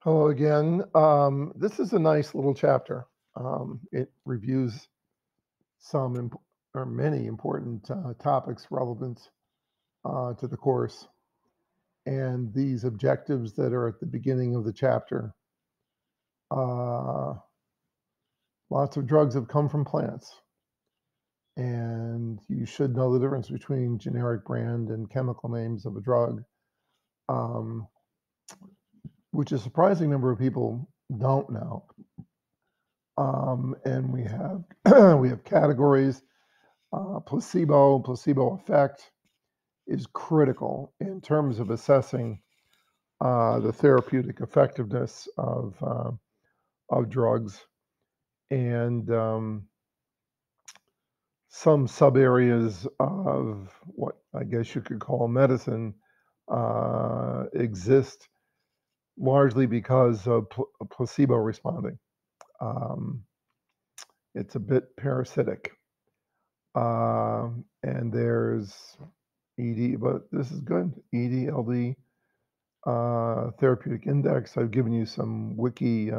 Hello again. This is a nice little chapter. It reviews or many important topics relevant to the course, and these objectives that are at the beginning of the chapter. Uh, Lots of drugs have come from plants, and you should know the difference between generic brand and chemical names of a drug, um, which a surprising number of people don't know. And we have we have categories. Placebo effect is critical in terms of assessing the therapeutic effectiveness of drugs, and some sub areas of what I guess you could call medicine exist largely because of placebo responding. Um, it's a bit parasitic. And there's ED, but this is good. EDLD therapeutic index. I've given you some wiki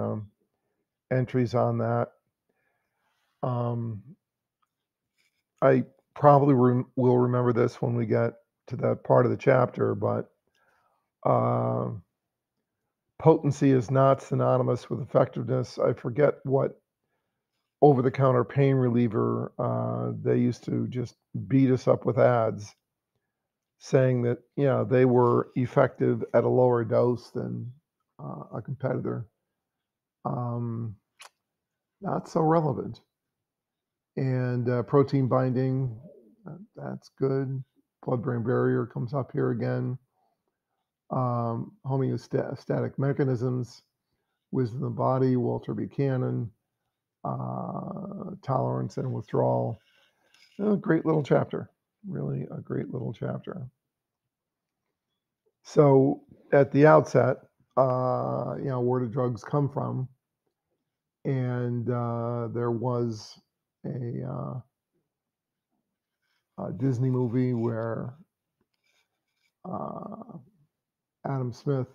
entries on that. I probably will remember this when we get to that part of the chapter, but uh, potency is not synonymous with effectiveness. I forget what over-the-counter pain reliever they used to just beat us up with ads saying that they were effective at a lower dose than a competitor. Um, Not so relevant. And protein binding, that's good. Blood-brain barrier comes up here again. Homeostatic mechanisms, wisdom of the body, Walter Buchanan, tolerance and withdrawal. A great little chapter, really a great little chapter. So at the outset, where do drugs come from? And there was a Disney movie where uh, Adam Smith,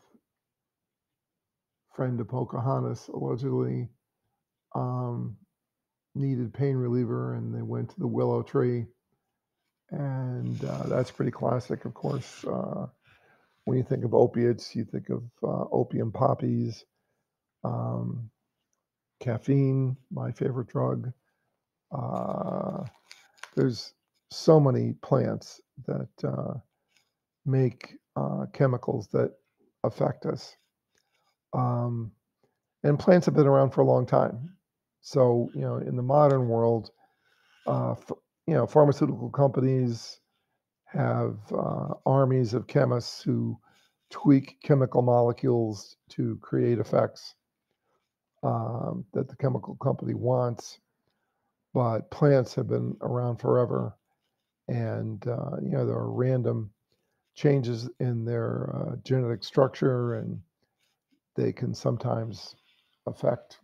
friend of Pocahontas, allegedly um, needed pain reliever, and they went to the willow tree, and that's pretty classic, of course. When you think of opiates, you think of opium poppies, um, caffeine, my favorite drug. Uh, there's so many plants that make chemicals that affect us. Um, and plants have been around for a long time. So, in the modern world, pharmaceutical companies have armies of chemists who tweak chemical molecules to create effects that the chemical company wants. But plants have been around forever, and there are random changes in their genetic structure, and they can sometimes affect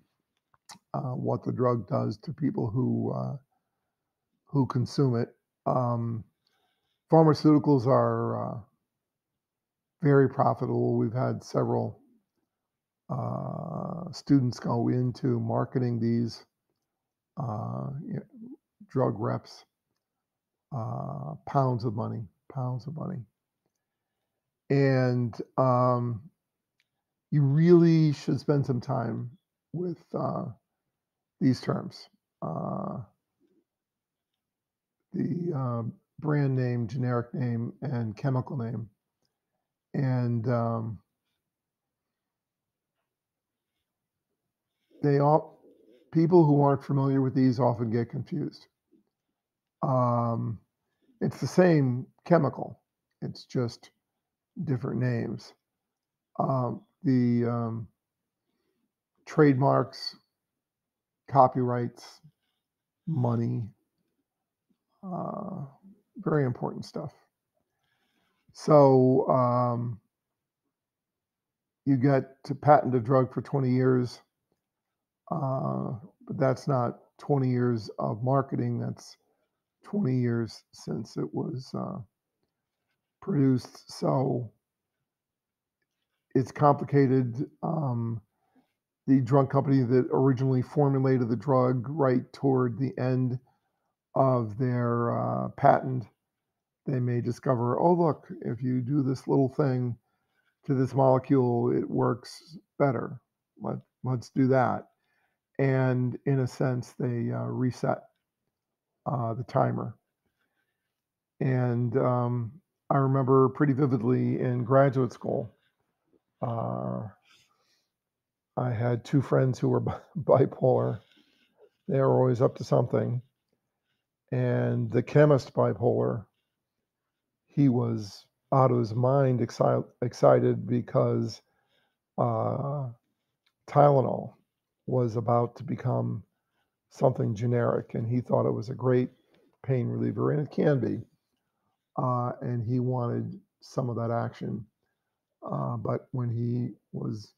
what the drug does to people who consume it. Um, Pharmaceuticals are very profitable. We've had several students go into marketing these drug reps, pounds of money, pounds of money. And you really should spend some time with these terms. The brand name, generic name, and chemical name. And people who aren't familiar with these often get confused. It's the same chemical, it's just different names. The trademarks, copyrights, money, very important stuff. So you get to patent a drug for 20 years, but that's not 20 years of marketing. That's 20 years since it was produced. So it's complicated. The drug company that originally formulated the drug right toward the end of their patent, they may discover, oh, look, if you do this little thing to this molecule, it works better. Let's do that. And in a sense, they reset the timer. And I remember pretty vividly in graduate school, uh, I had two friends who were bipolar. They were always up to something. And the chemist bipolar, he was out of his mind excited because uh, Tylenol was about to become something generic, and he thought it was a great pain reliever, and it can be. And he wanted some of that action. But when he was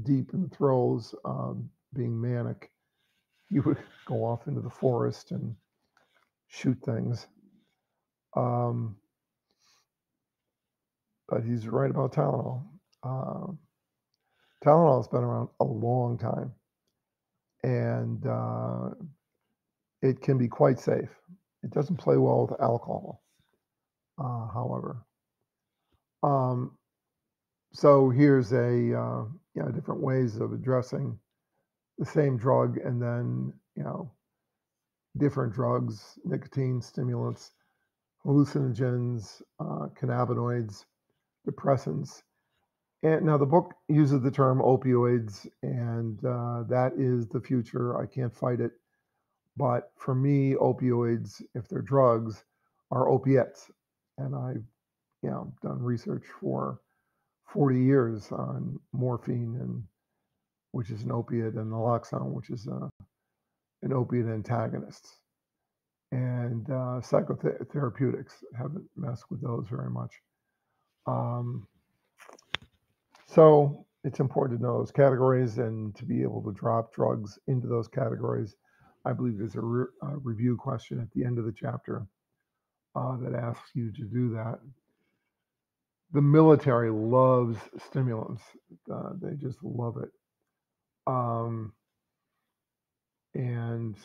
deep in the throes of being manic, he would go off into the forest and shoot things. Um, but he's right about Tylenol. Uh, Tylenol has been around a long time, and it can be quite safe. It doesn't play well with alcohol, however. Um, so here's different ways of addressing the same drug, and then different drugs, nicotine stimulants, hallucinogens, cannabinoids, depressants. And now the book uses the term opioids, and that is the future. I can't fight it. But for me, opioids, if they're drugs, are opiates. And I've done research for 40 years on morphine, and which is an opiate, and naloxone, which is an opiate antagonist. And psychotherapeutics haven't messed with those very much. Um, so it's important to know those categories and to be able to drop drugs into those categories. I believe there's a review question at the end of the chapter that asks you to do that. The military loves stimulants. They just love it. And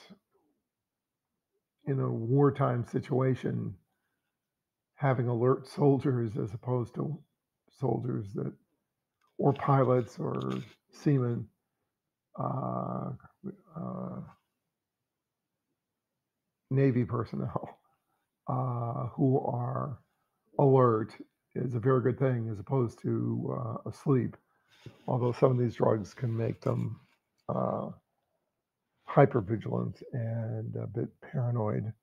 in a wartime situation, having alert soldiers as opposed to soldiers that, or pilots or seamen, uh, uh, Navy personnel who are alert is a very good thing as opposed to asleep. Although some of these drugs can make them hypervigilant and a bit paranoid.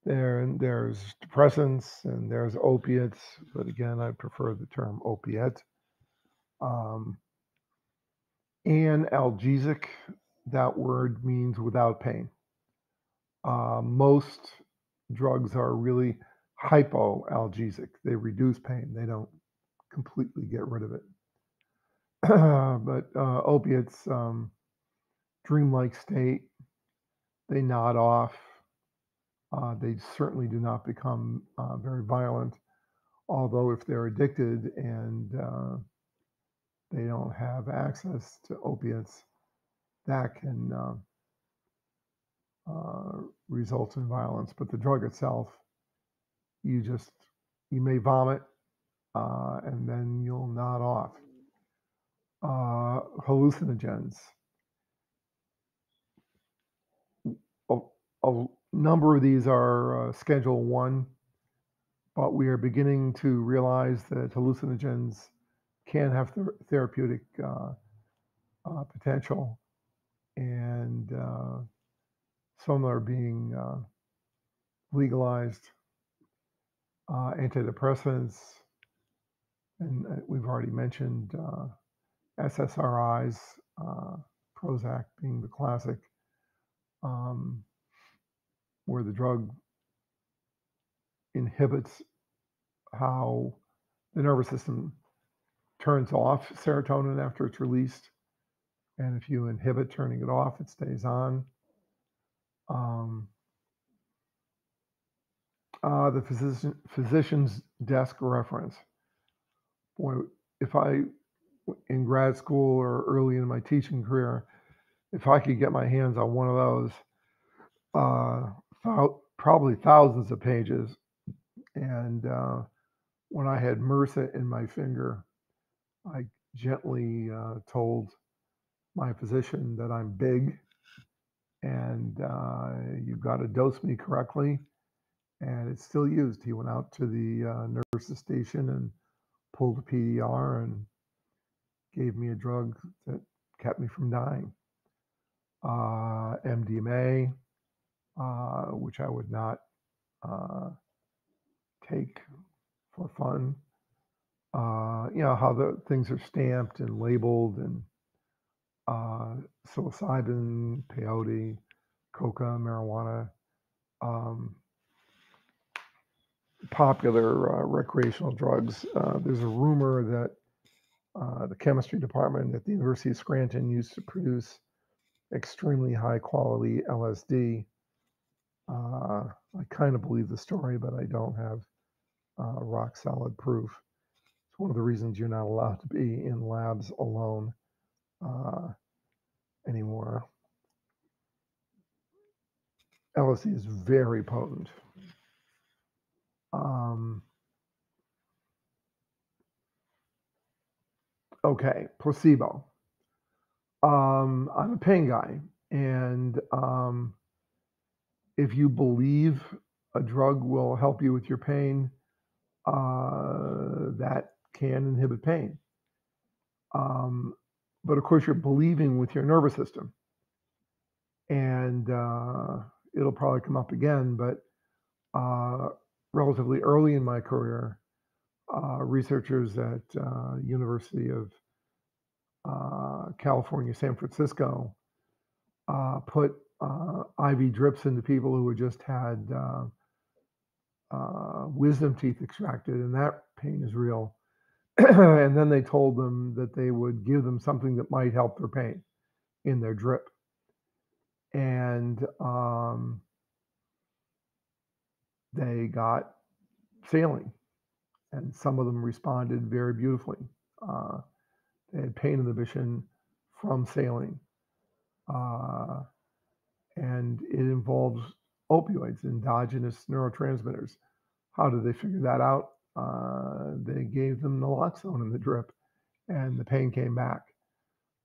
There's depressants and there's opiates, but again, I prefer the term opiate. Analgesic, that word means without pain. Most drugs are really hypoalgesic. They reduce pain. They don't completely get rid of it. But opiates, dreamlike state, they nod off. They certainly do not become very violent, although if they're addicted and they don't have access to opiates, that can result in violence. But the drug itself, you may vomit and then you'll nod off. Hallucinogens. A number of these are Schedule 1, but we are beginning to realize that hallucinogens can have therapeutic potential, and some are being legalized. Antidepressants, and we've already mentioned SSRIs, Prozac being the classic, where the drug inhibits how the nervous system turns off serotonin after it's released. And if you inhibit turning it off, it stays on. The physician's desk reference. Boy, if I, in grad school or early in my teaching career, if I could get my hands on one of those, probably thousands of pages. And when I had MRSA in my finger, I gently told my physician that I'm big and you've got to dose me correctly. And it's still used. He went out to the nurse's station and pulled a PDR and gave me a drug that kept me from dying. MDMA, which I would not take for fun. You know how the things are stamped and labeled, and psilocybin, peyote, coca, marijuana, popular recreational drugs. There's a rumor that the chemistry department at the University of Scranton used to produce extremely high quality LSD. I kind of believe the story, but I don't have rock solid proof. It's one of the reasons you're not allowed to be in labs alone anymore. LSD is very potent. Okay, placebo. I'm a pain guy, and if you believe a drug will help you with your pain, that can inhibit pain. But of course, you're believing with your nervous system, and it'll probably come up again. But relatively early in my career, researchers at University of California, San Francisco, put IV drips into people who had just had wisdom teeth extracted, and that pain is real. And then they told them that they would give them something that might help their pain in their drip. And they got saline, and some of them responded very beautifully. They had pain inhibition from saline. And it involves opioids, endogenous neurotransmitters. How did they figure that out? They gave them naloxone in the drip, and the pain came back.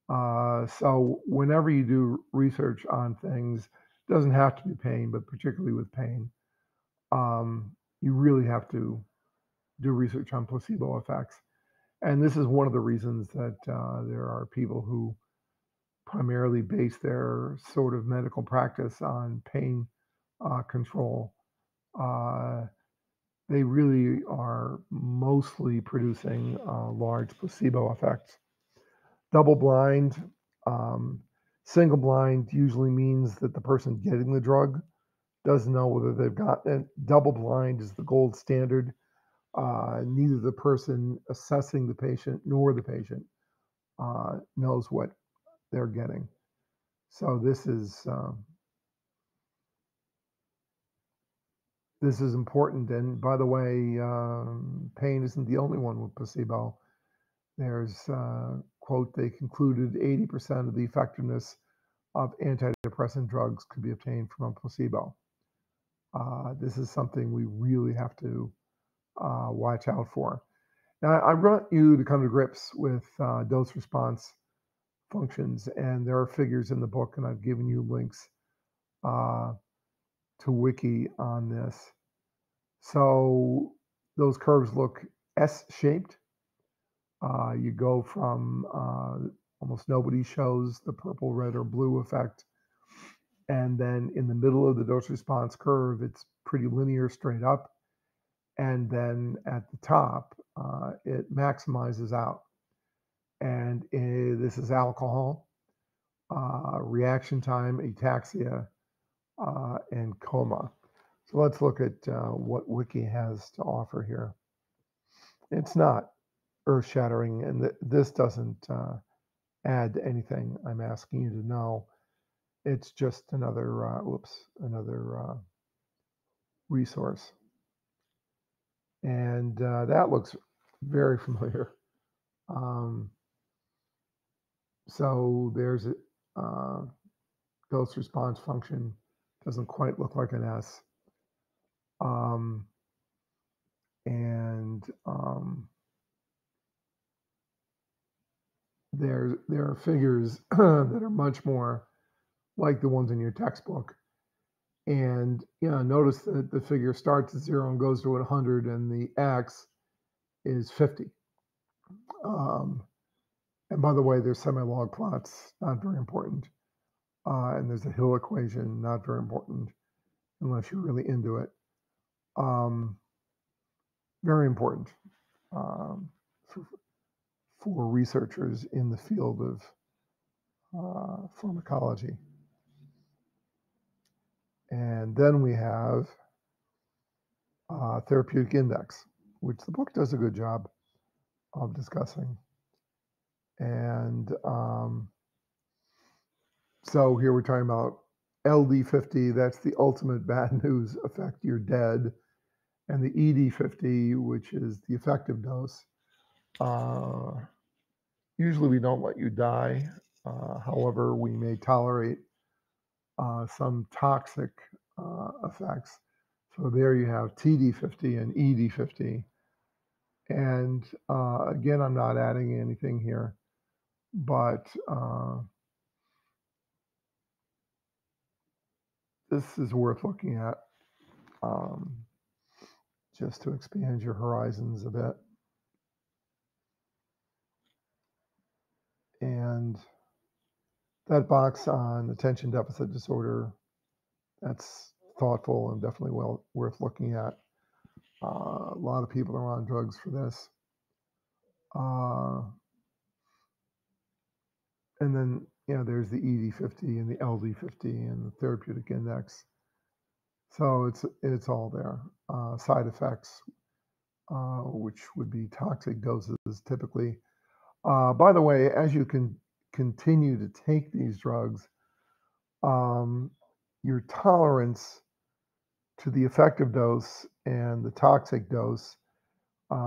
So whenever you do research on things, it doesn't have to be pain, but particularly with pain, you really have to do research on placebo effects. And this is one of the reasons that there are people who primarily base their sort of medical practice on pain control. They really are mostly producing large placebo effects. Double blind, single blind usually means that the person getting the drug doesn't know whether they've gotten it. Double blind is the gold standard. Neither the person assessing the patient nor the patient knows what they're getting. So this is important. And by the way, pain isn't the only one with placebo. There's quote, they concluded 80% of the effectiveness of antidepressant drugs could be obtained from a placebo. This is something we really have to watch out for. Now, I want you to come to grips with dose response functions, and there are figures in the book, and I've given you links to Wiki on this. So those curves look S-shaped. You go from almost nobody shows the purple, red, or blue effect. And then in the middle of the dose response curve, it's pretty linear straight up. And then at the top, it maximizes out. And this is alcohol, reaction time, ataxia, and coma. So let's look at what Wiki has to offer here. It's not earth-shattering, and this doesn't add to anything I'm asking you to know. It's just another, resource. And that looks very familiar. So there's a dose response function. Doesn't quite look like an S. And there are figures that are much more like the ones in your textbook. And notice that the figure starts at 0 and goes to 100, and the x is 50. And by the way, there's semi-log plots, not very important. And there's a Hill equation, not very important unless you're really into it. Very important for researchers in the field of pharmacology. And then we have therapeutic index, which the book does a good job of discussing. And so here we're talking about LD50, that's the ultimate bad news effect, you're dead. And the ED50, which is the effective dose. Usually we don't let you die. However, we may tolerate some toxic effects. So there you have TD50 and ED50. And again, I'm not adding anything here, but this is worth looking at just to expand your horizons a bit. And that box on attention deficit disorder, that's thoughtful and definitely well worth looking at. A lot of people are on drugs for this. And then, there's the ED50 and the LD50 and the therapeutic index. So it's all there. Side effects, which would be toxic doses typically. By the way, as you can continue to take these drugs, your tolerance to the effective dose and the toxic dose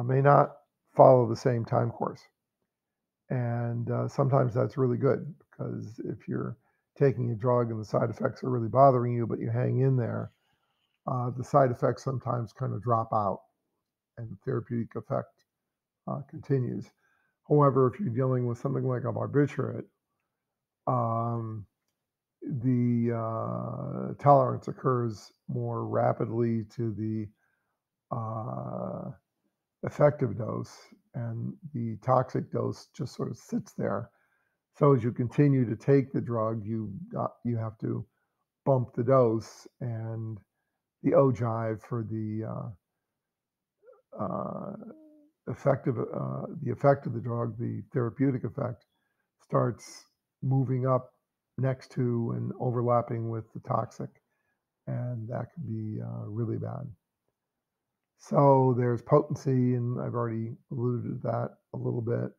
may not follow the same time course. And sometimes that's really good, because if you're taking a drug and the side effects are really bothering you, but you hang in there, the side effects sometimes kind of drop out and the therapeutic effect continues. However, if you're dealing with something like a barbiturate, the tolerance occurs more rapidly to the effective dose, and the toxic dose just sort of sits there. So as you continue to take the drug, you have to bump the dose, and the ogive for the effect of the drug, the therapeutic effect, starts moving up next to and overlapping with the toxic, and that can be really bad. So there's potency, and I've already alluded to that a little bit.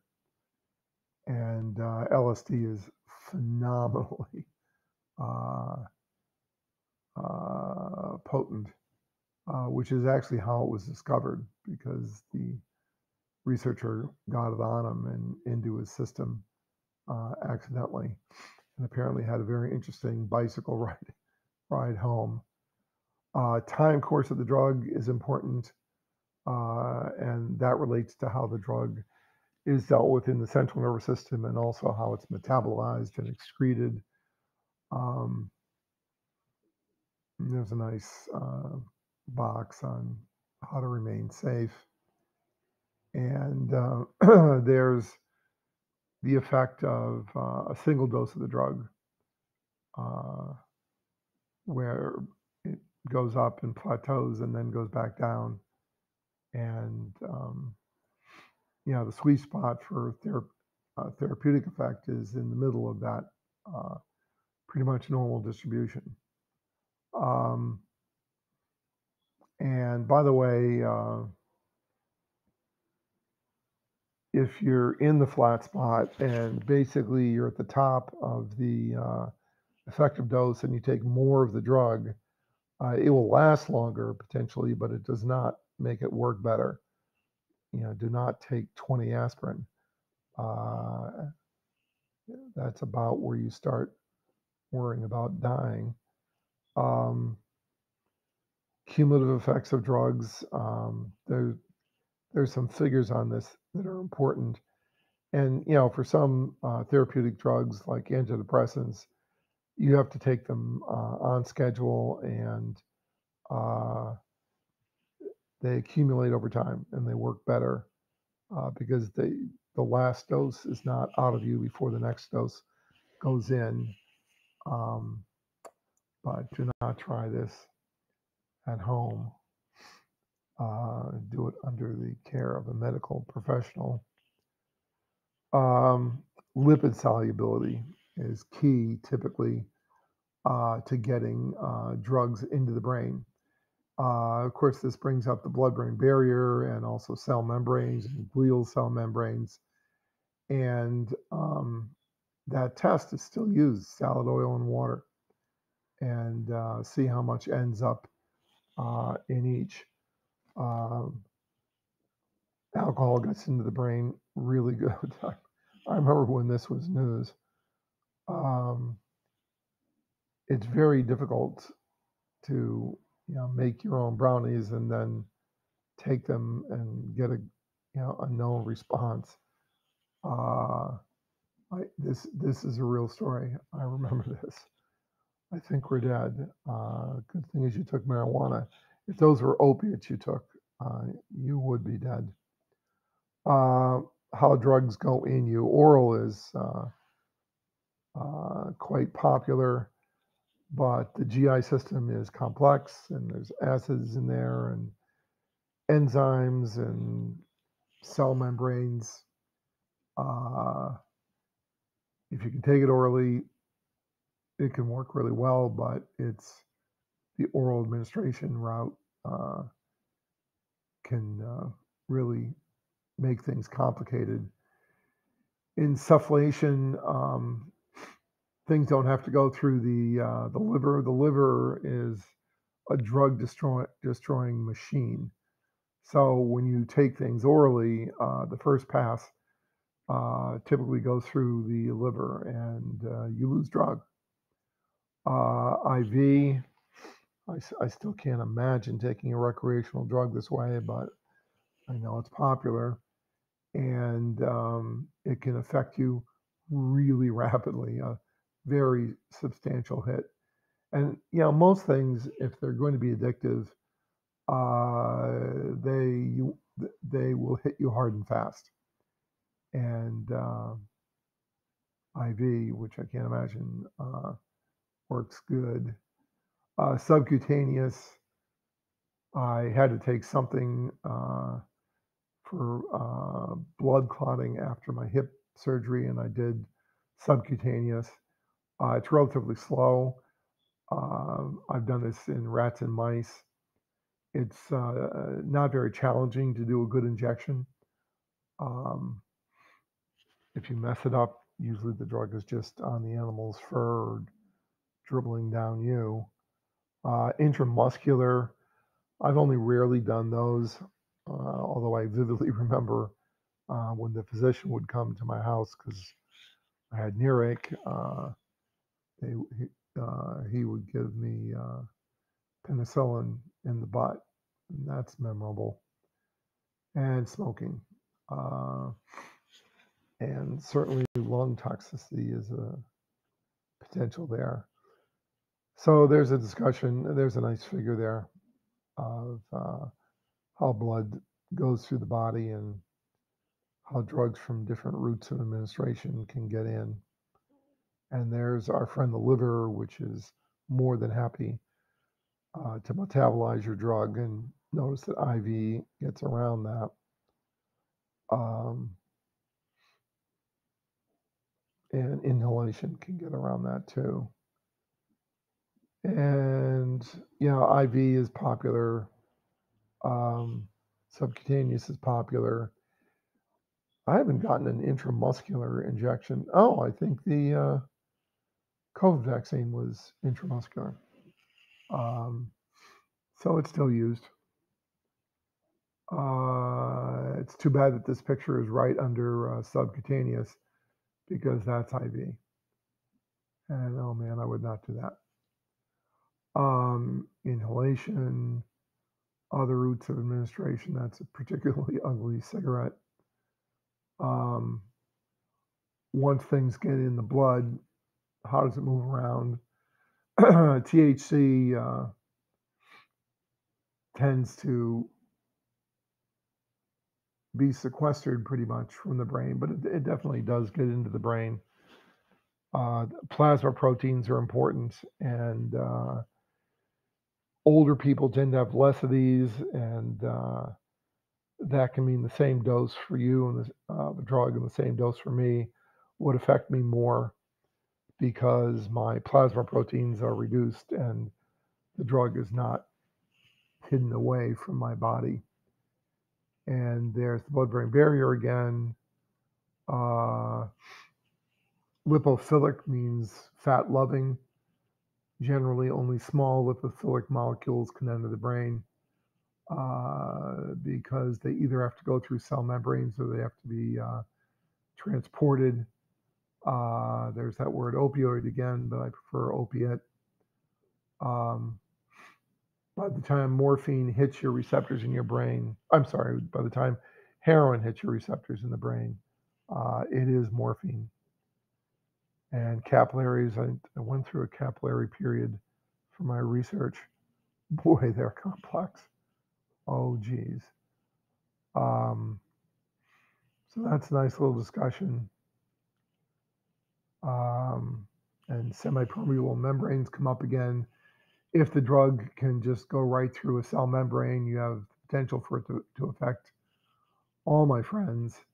And LSD is phenomenally potent, which is actually how it was discovered, because the researcher got it on him and into his system accidentally, and apparently had a very interesting bicycle ride home. Time course of the drug is important, and that relates to how the drug is dealt with in the central nervous system, and also how it's metabolized and excreted. There's a nice box on how to remain safe. And there's the effect of a single dose of the drug, where it goes up and plateaus and then goes back down. And the sweet spot for therapeutic effect is in the middle of that pretty much normal distribution. And by the way, if you're in the flat spot and basically you're at the top of the effective dose and you take more of the drug, it will last longer potentially, but it does not make it work better. Do not take 20 aspirin. Uh, that's about where you start worrying about dying. Cumulative effects of drugs. There's some figures on this that are important. And, for some therapeutic drugs like antidepressants, you have to take them on schedule, and uh, they accumulate over time and they work better because the last dose is not out of you before the next dose goes in. Um, but do not try this at home. Do it under the care of a medical professional. Um, Lipid solubility is key typically to getting drugs into the brain. Of course, this brings up the blood-brain barrier and also cell membranes and glial cell membranes. And that test is still used, salad oil and water, and see how much ends up in each. Um, Alcohol gets into the brain really good. I remember when this was news. Um, it's very difficult to make your own brownies and then take them and get a no response. This is a real story. I remember this. I think we're dead. Good thing is you took marijuana. If those were opiates you took, you would be dead. How drugs go in you. Oral is quite popular, but the GI system is complex, and there's acids in there, and enzymes, and cell membranes. If you can take it orally, it can work really well, but it's the oral administration route can really make things complicated. In cephalation, things don't have to go through the liver. The liver is a drug destroying machine. So when you take things orally, the first pass typically goes through the liver, and you lose drug. IV, I still can't imagine taking a recreational drug this way, but I know it's popular, and it can affect you really rapidly, a very substantial hit. And most things, if they're going to be addictive, they will hit you hard and fast. And IV, which I can't imagine works good. Subcutaneous, I had to take something for blood clotting after my hip surgery, and I did subcutaneous. It's relatively slow. I've done this in rats and mice. It's not very challenging to do a good injection. Um, if you mess it up, usually the drug is just on the animal's fur or dribbling down you. Intramuscular, I've only rarely done those, although I vividly remember when the physician would come to my house because I had an earache. He would give me penicillin in the butt, and that's memorable. And smoking. Uh, and certainly lung toxicity is a potential there. So there's a discussion, there's a nice figure there of how blood goes through the body and how drugs from different routes of administration can get in. And there's our friend the liver, which is more than happy to metabolize your drug. And notice that IV gets around that. And inhalation can get around that too. And IV is popular. Subcutaneous is popular. I haven't gotten an intramuscular injection. Oh, I think the COVID vaccine was intramuscular. So it's still used. It's too bad that this picture is right under subcutaneous because that's IV. And oh man, I would not do that. Inhalation, other routes of administration, that's a particularly ugly cigarette. Once things get in the blood, how does it move around? THC tends to be sequestered pretty much from the brain, but it definitely does get into the brain. Plasma proteins are important, and older people tend to have less of these, and that can mean the same dose for you and the drug and the same dose for me would affect me more because my plasma proteins are reduced and the drug is not hidden away from my body. And there's the blood-brain barrier again. Lipophilic means fat-loving. Generally, only small lipophilic molecules can enter the brain because they either have to go through cell membranes or they have to be transported. There's that word opioid again, but I prefer opiate. By the time morphine hits your receptors in your brain, by the time heroin hits your receptors in the brain, it is morphine. And capillaries, I went through a capillary period for my research. Boy, they're complex. Oh, geez. So that's a nice little discussion. And semipermeable membranes come up again. If the drug can just go right through a cell membrane, you have potential for it to affect all my friends.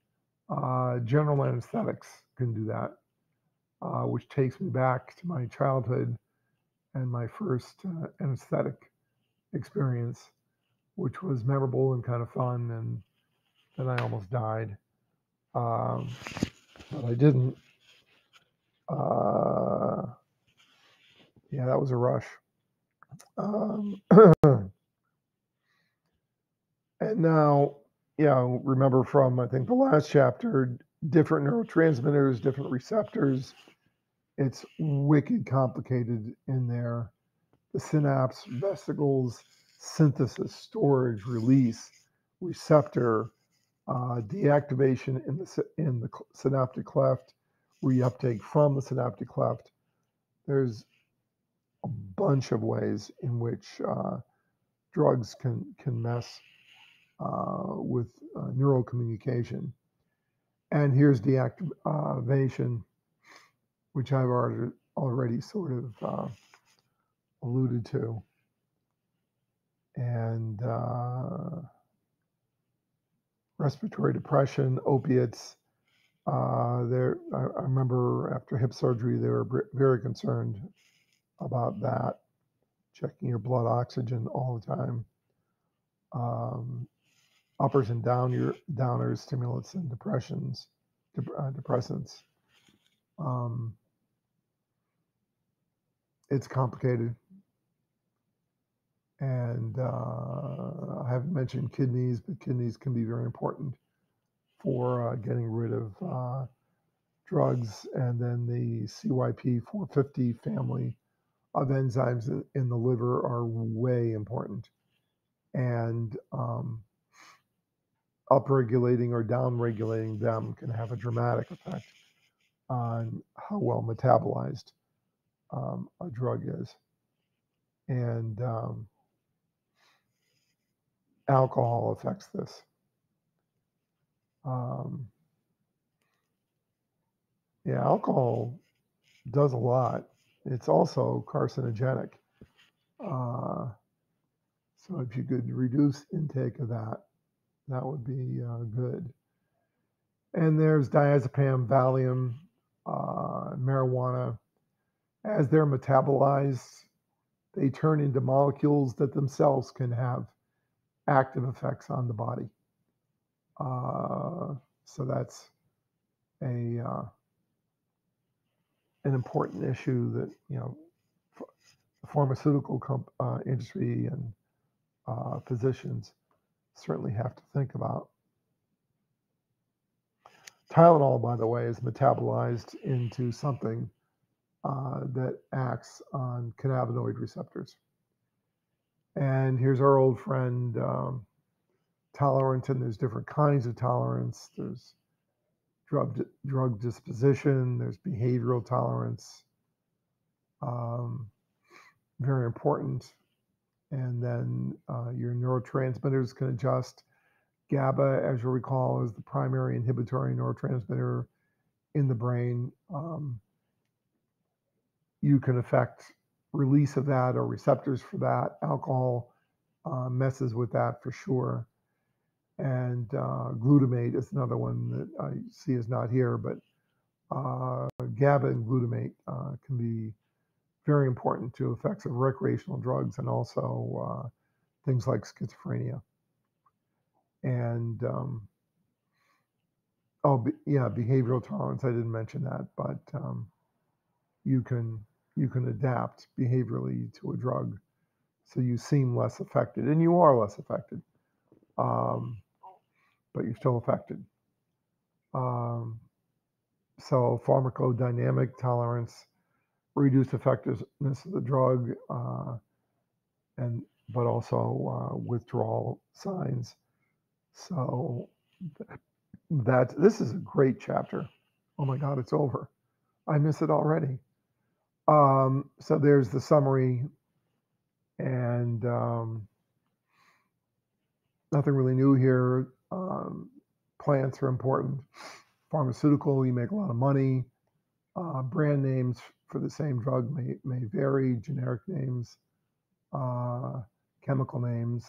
General anesthetics can do that, which takes me back to my childhood and my first anesthetic experience, which was memorable and kind of fun. And then I almost died, but I didn't. Yeah, that was a rush. And now, remember from, I think, the last chapter, different neurotransmitters, different receptors. It's wicked complicated in there. The synapse, vesicles, synthesis, storage, release, receptor, deactivation in the synaptic cleft, reuptake from the synaptic cleft. There's a bunch of ways in which drugs can mess with neural communication. And here's deactivation, which I've already sort of alluded to. And respiratory depression, opiates. I remember after hip surgery, they were very concerned about that, checking your blood oxygen all the time. Uppers and downers, stimulants and depressants. It's complicated. And I haven't mentioned kidneys, but kidneys can be very important for getting rid of drugs. And then the CYP450 family of enzymes in the liver are way important. And upregulating or downregulating them can have a dramatic effect on how well metabolized a drug is. And alcohol affects this. Alcohol does a lot. It's also carcinogenic. So if you could reduce intake of that, that would be good. And there's diazepam, Valium, marijuana. As they're metabolized, they turn into molecules that themselves can have active effects on the body. So that's an important issue that the pharmaceutical industry and physicians certainly have to think about. Tylenol, by the way, is metabolized into something that acts on cannabinoid receptors. And here's our old friend, tolerance, and there's different kinds of tolerance. There's drug disposition, there's behavioral tolerance, very important. And then your neurotransmitters can adjust. GABA, as you recall, is the primary inhibitory neurotransmitter in the brain. You can affect release of that or receptors for that. Alcohol messes with that for sure. And glutamate is another one that I see is not here, but GABA and glutamate can be very important to effects of recreational drugs and also things like schizophrenia. And behavioral tolerance. I didn't mention that, but you can adapt behaviorally to a drug, so you seem less affected, and you are less affected, but you're still affected. So pharmacodynamic tolerance, reduced effectiveness of the drug, but also withdrawal signs. So this is a great chapter. Oh my God, it's over. I miss it already. So there's the summary, and nothing really new here. Plants are important. Pharmaceutical, you make a lot of money. Brand names for the same drug may vary. Generic names, chemical names,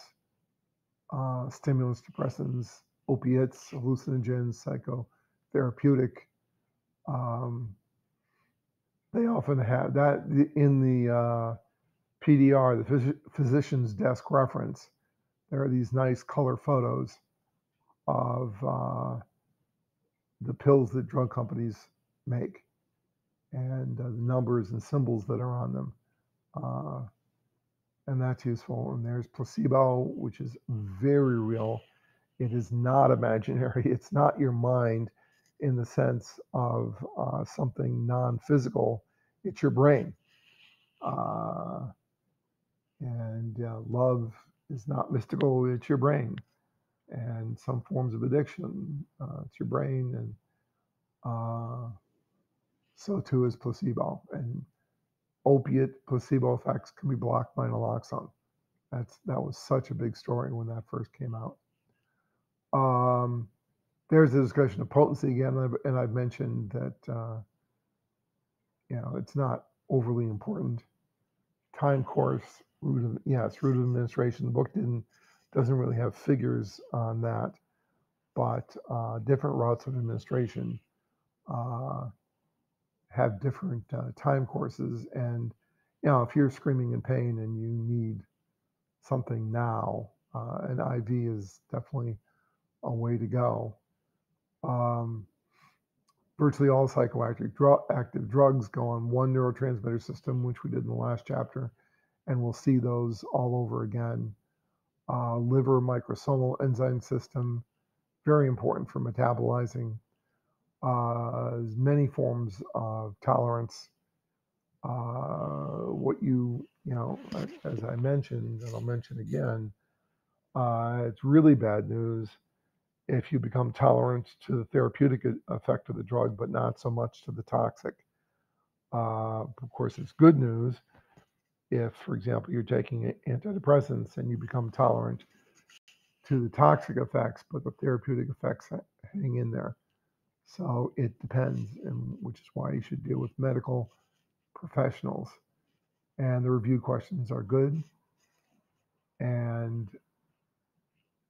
stimulants, depressants, opiates, hallucinogens, psychotherapeutic. They often have that in the PDR, the physician's desk reference. There are these nice color photos of the pills that drug companies make and the numbers and symbols that are on them. And that's useful. And there's placebo, which is very real. It is not imaginary. It's not your mind in the sense of something non-physical. It's your brain. And love is not mystical. It's your brain. And some forms of addiction, it's your brain. And so too is placebo. And opiate placebo effects can be blocked by naloxone. That was such a big story when that first came out. There's a discussion of potency again, and I've mentioned that it's not overly important. Time course, it's route of administration. The book doesn't really have figures on that, but different routes of administration have different time courses. And if you're screaming in pain and you need something now, an IV is definitely a way to go. Virtually all psychoactive drugs go on one neurotransmitter system, which we did in the last chapter, and we'll see those all over again. Liver microsomal enzyme system, very important for metabolizing. Many forms of tolerance. As I mentioned, and I'll mention again, it's really bad news if you become tolerant to the therapeutic effect of the drug, but not so much to the toxic. Of course, it's good news if, for example, you're taking antidepressants and you become tolerant to the toxic effects, but the therapeutic effects hang in there. So it depends, and which is why you should deal with medical professionals. And the review questions are good. And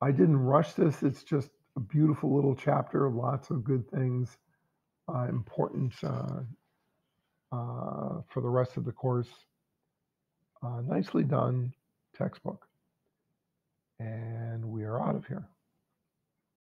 I didn't rush this. It's just a beautiful little chapter, lots of good things, important for the rest of the course. Nicely done textbook. And we are out of here.